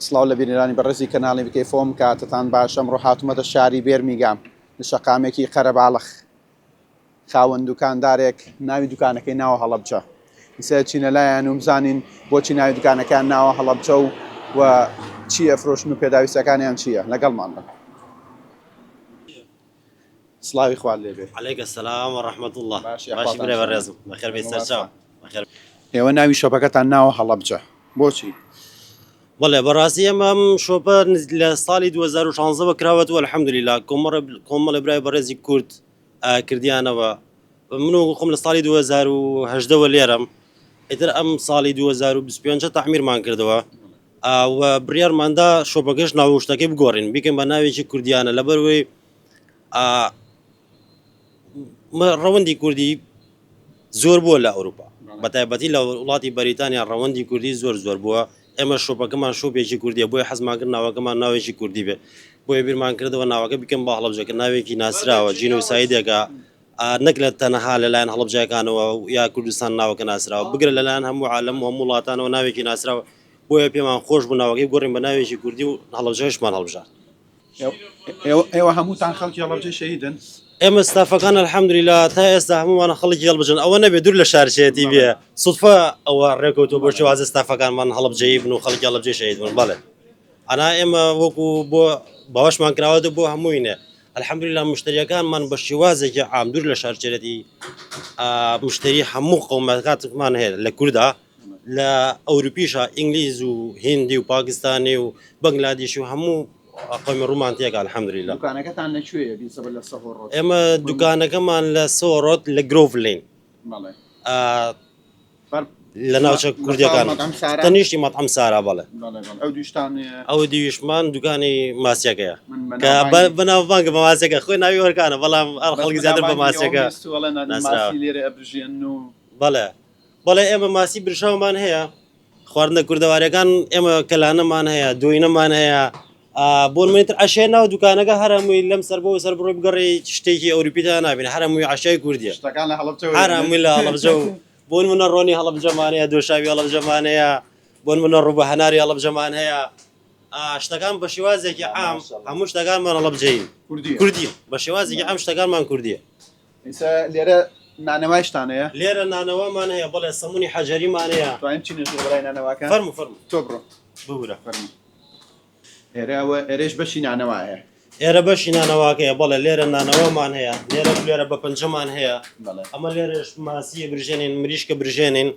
سڵاو لە بینێرانی بەڕێزی کەناڵی بکەی فۆم کاتتان باش ئەمڕۆ هاتوومەتە شاری بێرمیگام لە شەقامێکی قەرەباڵغ خاوەن دوکاندارێک ناوی دوکانەکەی ناوە هەڵەبجە ئیسا چینە لایەن و بزانین بۆچی ناوی دوکانەکان ناوە هەڵەبجە و چییە فرۆشن و پێداویستەکانیان چییە لەگەڵمان بن. سڵاوی خوارد لێبێ. عليك السلام ورحمة الله. باشی برێ بەڕێزم بەخێر بێ سەرچاو. ئێوە ناوی شۆپەکەتان ناوە هەڵەبجە بۆچی؟ بەڵێ بەڕاستی ئەمە شۆپە لە ساڵی 2016 بەکراوەتەوە الحەمدولیلا کۆمەڵە برای بەڕێزی کورد کردیانەوە من و خۆم لە ساڵی 2018 لێرەم ئیتر ئەم ساڵی 2025 تەعمیرمان کردەوە و بڕیارماندا شۆپەکەش ناوشتەکەی بگۆڕین بیکەم بە ناوێکی کوردیانە لەبەرەوەی ڕەوەندی کوردی زۆر بووە لە ئەوروپا بەتایبەتی لە وڵاتی بەریتانیا ڕەوەندی کوردی زۆر بووە ئێمە شۆپەکەمان شۆپێکی کوردیە بۆی حەزماکرد ناوەکەمان ناوێکی کوردی بێ بۆیە بیرمان کردەوە ناوەکە بکەم بە هەڵەبجەکە ناوێکی ناسراوە جین و سایدێکە نەک لە تەنەها لەلایەن هەڵەبجەکانەوە یا کوردستان ناوەکە ناسراوە بگرە لەلایەن هەموو عالەم و هەموو وڵاتانەوە ناوێکی ناسراوە بۆیە پێمان خۆش بوو ناوەکەی گۆڕین بە ناوێکی کوردی و هەڵەبجەشمان هەڵبژار. ئێوە هەمووتان خەڵکی هەڵەبجە شەهیدن؟ ئێمە ستافەکان الحەمدولیلا تا ئێستا هەمووانە خەڵکی هەڵبژن ئەوە نەبێ دوور لە شارچێتی بێ سوتفە ئەوە ڕێکەوتۆ بۆ شێوازە ستافەکانمان هەڵبجەیی بن و خەڵکی هەڵبجەی شەهید بن. بەڵێ ئەنا ئێمە وەکو بۆ باوەشمان کراوەتە بۆ هەمووینێ الحەمدولیلا مشتریەکانمان بە شێوازێکی عام دوور لە شارچێتی مشتری هەموو قەومەکاتمان هەیە لە کووردا لە ئەوروپیشە ئینگلیز و هیندی و پاکستانی و بەنگلادیش و هەموو قەومی ڕوومانتیەکە الحەمدولیلا. دوکانەکەتان لەکوێیە بیسەبە لە سەهۆڕۆ؟ ئێمە دوکانەکەمان لە سۆڕۆت لە گرۆڤ لین لە ناوچە کوردیەکان تەنیشتی مەطعەم سارا. بەڵێ ئەو دیویشمان دوکانی ماسیەکەیە کە بەناوبانگە بە ماسیەکە خۆی ناوی وەرکانە بەڵام خەڵکی زیاتر بە ماسیەکە. بەڵێ ئێمە ماسی برشاومان هەیە خواردنە کوردەوارەکان ئێمە کەلانەمان هەیە دۆینەمان هەیە بۆ منتر عشای ناو دوکانەکە هەرمووی لەم سەر بۆ سەر بڕۆی بگەڕی شتێکی ئەوروپیدا نابین هەرمووی عشای کوردیە هەرمووی لە هەڵەبجە و بۆن منە ڕۆنی هەڵەبجەمانەیە دۆشاوی هەڵەبجەمانەیە بۆن منە ڕووبە هەناری هەڵەبجەمان هەیە شتەکان بە شێوازێکی عام هەموو شتەکانمان هەڵەبجەین کوردی بە شێوازێکی عام شتەکانمان کوردیە. لێرە نانەوایشتانەیە؟ لێرە نانەوەمان هەیە بەڵێ سەمونی حەجەریمان هەیە. فەرموو تۆ بڕۆ ببورە. ئێرەش بەشی نانەوایە؟ ئێرە بەشی نانەواکەیە بەڵێ لێرە نانەوەمان هەیە لێرە بە پەنجەمان هەیە ئەمە لێرەش ماسیە برژێنین مریشکە برژێنین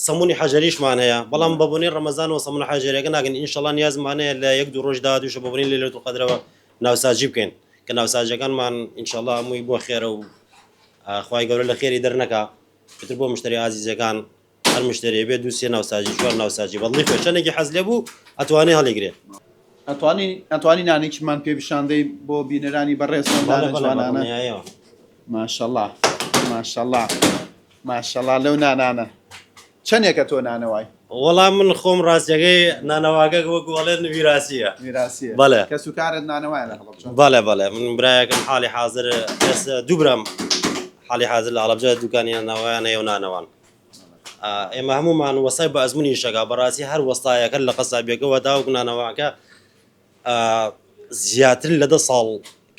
سەمونی حەجەریشمان هەیە بەڵام بەبوونی ڕەمەزانەوە سەمونی حەجەریەکە ناگەن ئینشەڵا نیازمانەیە لە 1-2 ڕۆژدا دووشە بەبوونی لەیلەتول قەدرەوە ناوساجی بکەین کە ناوساجەکانمان ئینشەڵا هەمووی بۆ خێرە و خوای گەورە لە خێری دەرنەکا پتر بۆ مشتری ئازیزەکان هەر مشتری بێت دووسێ ناوساجی 4 ناوساجی بەڵی خۆشەنێکی حەز لێ بوو ئەتوانێ هەڵیگرێت. ئەتوانی نانێکیمان پێ پیشاندەی بۆ بینەرانی بەڕێزمانە؟ ماشەڵڵا ماشەڵڵا ماشەڵڵا لەو نانانە چەندێکە تۆ نانەوای؟ وەڵام من خۆم ڕاستیەکەی نانەواگە وەکو وەڵێن ویراسیە. بەڵێ کە سوکارت نانەوایە لە هەڵەبجە؟ بەڵێ من برایەکەم حاڵی حاضر دوو برام حاڵی حاضر لە هەڵەبجە دوکانی نانەوایان هەیە و نانەوان ئێمە هەمومان وەسای بە ئەزمموی شەکە بەڕاستی هەر وەستایەکە لە قەسابیەکەەوە داوک نانەوەکە زیاتر لە 10 ساڵ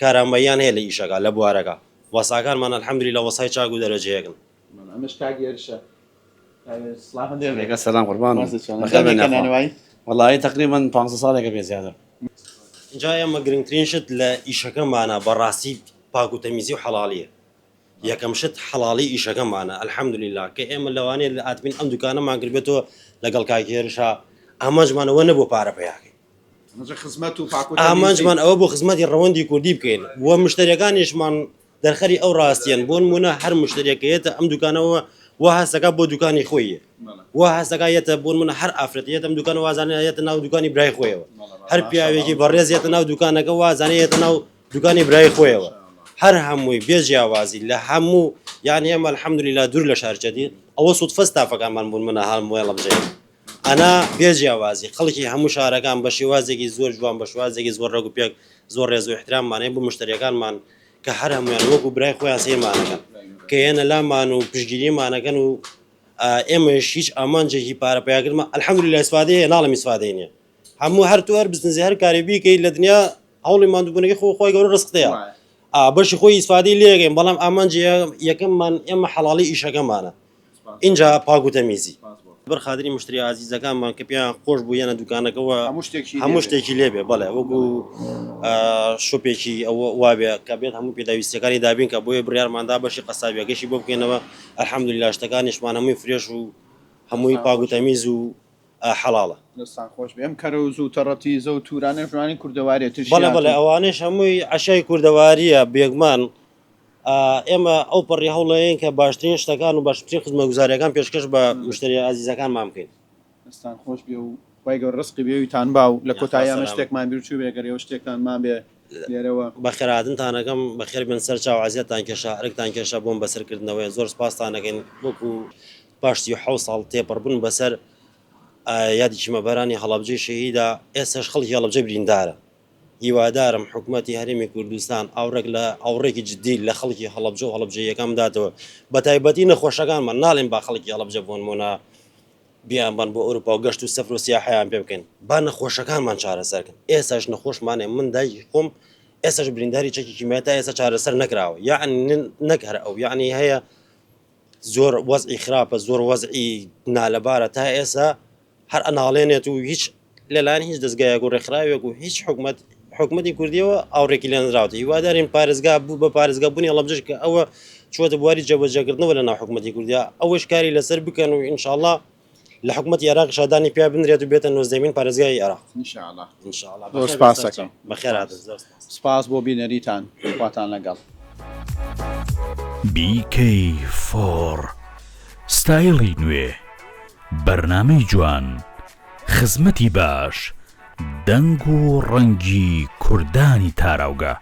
کارامەیان هەیە لە ئیشەکە لە بوارەکە وەساکانمان الحەمدولیلا وەسای چاک و دەرەجەیەکن. سلام قوربان والله تقریبا 5 ساڵێکە بێ زیاتر. اینجا ئێمە گرنگترین شت لە ئیشەکەمانە بەڕاستی پاک و تەمیزی و حەڵاڵیە یەکەم شت حەڵاڵی ئیشەکەمانە الحەمدولیلا کە ئێمە لەوانەیە لە ئاتمین ئەم دوکانەمان کردبێتەوە لەگەڵ کاکێرشا ئامانجمانەوە نەبوو پارە پێیاکەین ئامانجمان ئەوە بۆ خزمەتی ڕەوەندی کوردی بکەین وە مشتریەکانیشمان دەرخەری ئەو ڕاستیان بۆ نمونە هەر مشتریەکەیەتە ئەم دوکانەوە وا هەستەکە بۆ دوکانی خۆیە وا هەستەکەیەتە بۆ منە هەر ئافرەتێت ئەم دوکان وازانێتە ناو دوکانی برای خۆیەوە هەر پیاوێکی بەڕێزیێتە ناو دوکانەکە وازانەیەتە ناو دوکانی برای خۆیەوە هەر هەمووی بێجیاوازی لە هەموو یانی ئێمە الحەمدولیلا دوور لە شارچەتی ئەوە سوتفە ستافەکانمان بوون منە هەڵمووە هەڵەبجەین ئەنا بێجیاوازی خەڵکی هەموو شارەکان بە شێوازێکی زۆر جوان بە شێوازێکی زۆر ڕێک و پێک زۆر ڕێز و احتراممانەیە بۆ مشتریەکانمان کە هەر هەمویان وەکو برای خۆیان سیرمانەکەن کە ئێنە لامان و پشگیریمانەکەن و ئێمەش هیچ ئامانجێکی پارەپیاکردمە الحەمدولیلا ئیسفادەیە ناڵم ئیسفادەی نییە هەموو هەرتوەر بزنسی هەر کاری بیکەی لە دنیا هەوڵی ماندووبوونەکەی خۆی گەورە ڕستەیە بەشی خۆی ئیسفادەی لێگەین بەڵام ئامانجی یەکەممان ئێمە حەڵاڵی ئیشەکەمانە اینجا پاک و تەمیزی بەرخادری مشتری عزیزەکانمان کە پێیان خۆش بوو یەنە دوکانەکەەوە هەموو شتێکی لێبێ بەڵێ وەکو شوپێکی ئەو وابێ کە بێت هەموو پێداویستەکانی دابین کە بۆیە بڕیارماندا بەشی قەسابیەکەشی بۆ بکەینەوە ئەلحەمدولیلا شتەکانیشمان هەمووی فرێش و هەمووی پاک و تەمیز و حەڵاڵە دەستان خۆش بێم کەرەوز و تەڕەتیزە و تورانە ژوانی کوردەوارێت بەڵێ بەڵێ ئەوانش هەمووی عەشای کوردەواریە بێگمان ئێمە ئەو پەڕی هەوڵەیەن کە باشترین شتەکان و باشترین خزمەتگوزاریەکان پێشکەش بە مشتری عزیزەکانمان بکەین دەستان خۆش بێ و وای گەور ڕسقی بێویتان باو لە کۆتایی ئەمە شتێکمان بیرچوو بێگەرەوە شتێکتانمان بێ لێرەوە بەخێرهاتنتانەکەم بەخێر بن سەر چاو عەزیەتان کێشە ئەرکتان کێشە بۆم بەسەرکردنەوەی زۆر سپاستانەکەین وەکو پاش 37 ساڵ تێپەڕبوون بەسەر یادی چیمەبەرانی هەڵەبجەی شەهیدا ئێستاش خەڵکی هەڵەبجە بریندارە هیوادارم حکوومەتی هەرێمی کوردستان ئاورێک لە ئاوڕێکی جددی لە خەڵکی هەڵەبجە و هەڵەبجەیەکەم داتەوە بە تایبەتی نەخۆشەکانمان ناڵێن با خەڵکی هەڵەبجە بۆن مۆنا بیانبان بۆ ئەوروپا و گەشت و سەفر و سیاحیان پێ بکەین با نەخۆشەکانمان چارەسەرکەن ئێستاش نەخۆشمانێ من دایکی خۆم ئێستاش برینداری چەکی کیمایە تا ئێستا چارەسەر نەکراوە یعنی نەک هەر ئەو یعنی هەیە زۆر وەزعی خراپە زۆر وەزعی نالەبارە تا ئێستا هەر ئەناڵێنێت و هیچ لەلایەن هیچ دەستگایەک و ڕێکخراوێک و هیچ حکومەتی کوردیەوە ئاوڕێکی لێ نراوەتی هیوادارین پارێزگا بوو بە پارێزگابوونی هەڵەبجەش کە ئەوە چوەتە بواری جێبەجێکردنەوە لە ناو حکومەتی کوردیا ئەوەش کاری لەسەر بکەن و ئینشاءڵڵا لە حکومەتی عێراق شادانی پیا بنرێت و بێتە نۆزدەمین پارێزگای عێراق زۆر سپاس دەکەم بەخێر هاتن سپاس بۆ بینەریتان خواتان لەگەڵ BK4 ستایلی نوێ بەرنامەی جوان خزمەتی باش دەنگ و ڕەنگی کوردانی تاراوگە